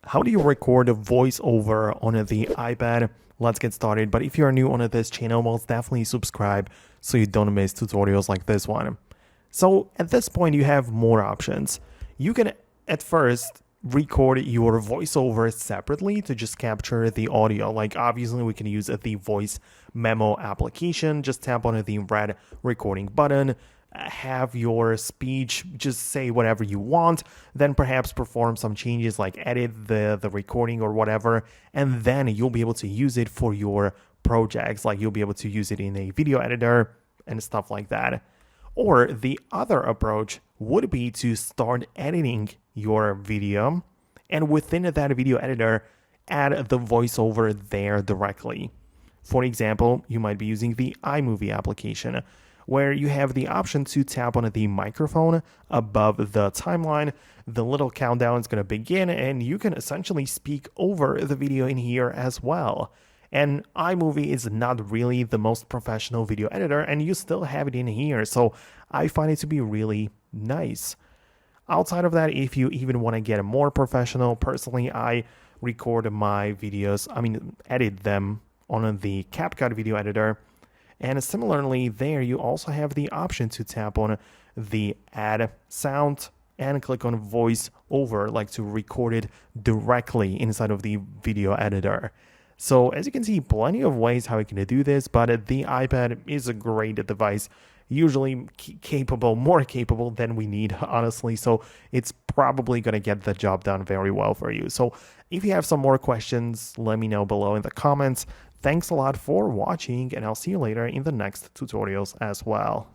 How do you record a voiceover on the iPad? Let's get started. But if you're new on this channel, well, definitely subscribe so you don't miss tutorials like this one. So at this point, you have more options. You can at first record your voiceover separately to just capture the audio. Like obviously we can use the voice memo application. Just tap on the red recording button, have your speech, just say whatever you want, then perhaps perform some changes like edit the recording or whatever, and then you'll be able to use it for your projects. Like you'll be able to use it in a video editor and stuff like that. Or the other approach would be to start editing your video, and within that video editor, add the voiceover there directly. For example, you might be using the iMovie application, where you have the option to tap on the microphone above the timeline. The little countdown is going to begin, and you can essentially speak over the video in here as well. And iMovie is not really the most professional video editor, and you still have it in here, so I find it to be really nice. Outside of that, if you even want to get more professional, personally, I record my videos, edit them on the CapCut video editor. And similarly, there you also have the option to tap on the add sound and click on voice over, like to record it directly inside of the video editor. So as you can see, plenty of ways how you can do this, but the iPad is a great device, usually more capable than we need, honestly. So it's probably going to get the job done very well for you. So if you have some more questions, let me know below in the comments. Thanks a lot for watching, and I'll see you later in the next tutorials as well.